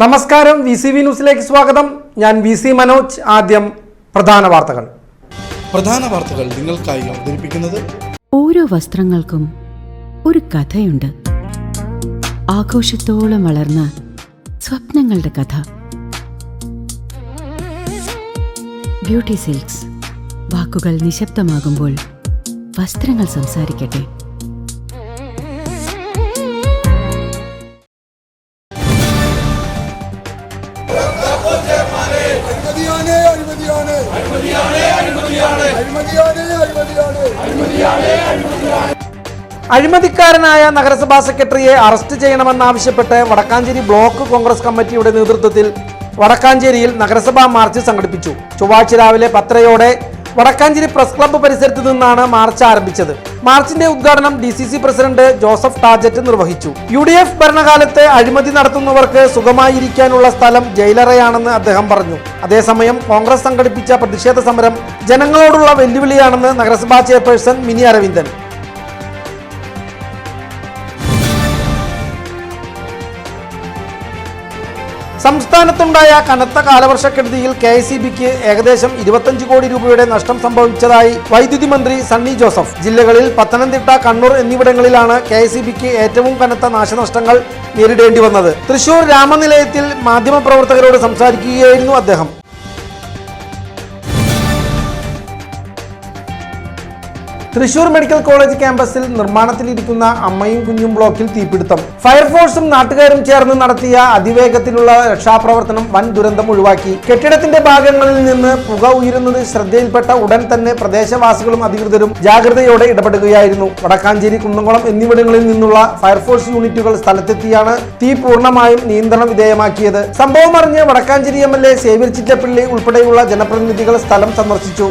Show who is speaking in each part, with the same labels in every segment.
Speaker 1: നമസ്കാരം, VCV ന്യൂസിലേക്ക് സ്വാഗതം. ഞാൻ VC മനോജ്. ആദ്യം പ്രധാന വാർത്തകൾ
Speaker 2: നിങ്ങൾക്കായി അവതരിപ്പിക്കുന്നത്
Speaker 3: ഓരോ വസ്ത്രങ്ങൾക്കും ഒരു കഥയുണ്ട്. ആഘോഷത്തോളം വളർന്ന സ്വപ്നങ്ങളുടെ കഥ. Beauty silks. വാക്കുകൾ നിശബ്ദമാകുമ്പോൾ വസ്ത്രങ്ങൾ സംസാരിക്കട്ടെ.
Speaker 1: അഴിമതിക്കാരനായ നഗരസഭാ സെക്രട്ടറിയെ അറസ്റ്റ് ചെയ്യണമെന്നാവശ്യപ്പെട്ട് വടക്കാഞ്ചേരി ബ്ലോക്ക് കോൺഗ്രസ് കമ്മിറ്റിയുടെ നേതൃത്വത്തിൽ വടക്കാഞ്ചേരിയിൽ നഗരസഭാ മാർച്ച് സംഘടിപ്പിച്ചു. ചൊവ്വാഴ്ച രാവിലെ 10:30 വടക്കാഞ്ചേരി പ്രസ് ക്ലബ്ബ് പരിസരത്ത് നിന്നാണ് മാർച്ച് ആരംഭിച്ചത്. മാർച്ചിന്റെ ഉദ്ഘാടനം DCC പ്രസിഡന്റ് ജോസഫ് ടാജറ്റ് നിർവഹിച്ചു. UDF ഭരണകാലത്ത് അഴിമതി നടത്തുന്നവർക്ക് സുഖമായിരിക്കാനുള്ള സ്ഥലം ജയിലറയാണെന്ന് അദ്ദേഹം പറഞ്ഞു. അതേസമയം കോൺഗ്രസ് സംഘടിപ്പിച്ച പ്രതിഷേധ സമരം ജനങ്ങളോടുള്ള വെല്ലുവിളിയാണെന്ന് നഗരസഭാ ചെയർപേഴ്സൺ മിനി അരവിന്ദൻ. സംസ്ഥാനത്തുണ്ടായ കനത്ത കാലവർഷക്കെടുതിയിൽ KICBക്ക് ഏകദേശം 25 കോടി രൂപയുടെ നഷ്ടം സംഭവിച്ചതായി വൈദ്യുതി മന്ത്രി സണ്ണി ജോസഫ്. ജില്ലകളിൽ പത്തനംതിട്ട, കണ്ണൂർ എന്നിവിടങ്ങളിലാണ് KICBക്ക് ഏറ്റവും കനത്ത നാശനഷ്ടങ്ങൾ നേരിടേണ്ടി വന്നത്. തൃശൂർ രാമനിലയത്തിൽ മാധ്യമപ്രവർത്തകരോട് സംസാരിക്കുകയായിരുന്നു അദ്ദേഹം. തൃശൂർ മെഡിക്കൽ കോളേജ് ക്യാമ്പസിൽ നിർമ്മാണത്തിലിരിക്കുന്ന അമ്മയും കുഞ്ഞും ബ്ലോക്കിൽ തീപിടുത്തം. ഫയർഫോഴ്സും നാട്ടുകാരും ചേർന്ന് നടത്തിയ അതിവേഗത്തിലുള്ള രക്ഷാപ്രവർത്തനം വൻ ദുരന്തം ഒഴിവാക്കി. കെട്ടിടത്തിന്റെ ഭാഗങ്ങളിൽ നിന്ന് പുക ഉയരുന്നത് ശ്രദ്ധയിൽപ്പെട്ട ഉടൻ തന്നെ പ്രദേശവാസികളും അധികൃതരും ജാഗ്രതയോടെ ഇടപെടുകയായിരുന്നു. വടക്കാഞ്ചേരി, കുന്നംകുളം എന്നിവിടങ്ങളിൽ നിന്നുള്ള ഫയർഫോഴ്സ് യൂണിറ്റുകൾ സ്ഥലത്തെത്തിയാണ് തീ പൂർണ്ണമായും നിയന്ത്രണ വിധേയമാക്കിയത്. സംഭവം അറിഞ്ഞ് വടക്കാഞ്ചേരി MLA സേവ്യർ ചിറ്റപ്പള്ളി ഉൾപ്പെടെയുള്ള ജനപ്രതിനിധികൾ സ്ഥലം സന്ദർശിച്ചു.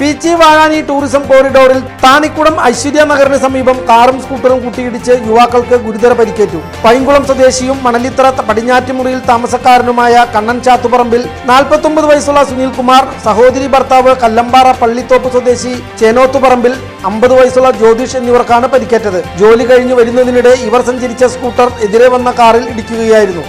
Speaker 1: പീച്ചി വാഴാനി ടൂറിസം കോറിഡോറിൽ താണിക്കുളം ഐശ്വര്യ നഗറിന് സമീപം കാറും സ്കൂട്ടറും കൂട്ടിയിടിച്ച് യുവാക്കൾക്ക് ഗുരുതര പരിക്കേറ്റു. പൈങ്കുളം സ്വദേശിയും മണലിത്തറ പടിഞ്ഞാറ്റുമുറിയിൽ താമസക്കാരനുമായ കണ്ണൻ ചാത്തുപറമ്പിൽ 49 വയസ്സുള്ള സുനിൽകുമാർ, സഹോദരി ഭർത്താവ് കല്ലമ്പാറ പള്ളിത്തോപ്പ് സ്വദേശി ചേനോത്തുപറമ്പിൽ 50 വയസ്സുള്ള ജ്യോതിഷ് എന്നിവർക്കാണ് പരിക്കേറ്റത്. ജോലി കഴിഞ്ഞു വരുന്നതിനിടെ ഇവർ സഞ്ചരിച്ച സ്കൂട്ടർ എതിരെ വന്ന കാറിൽ ഇടിക്കുകയായിരുന്നു.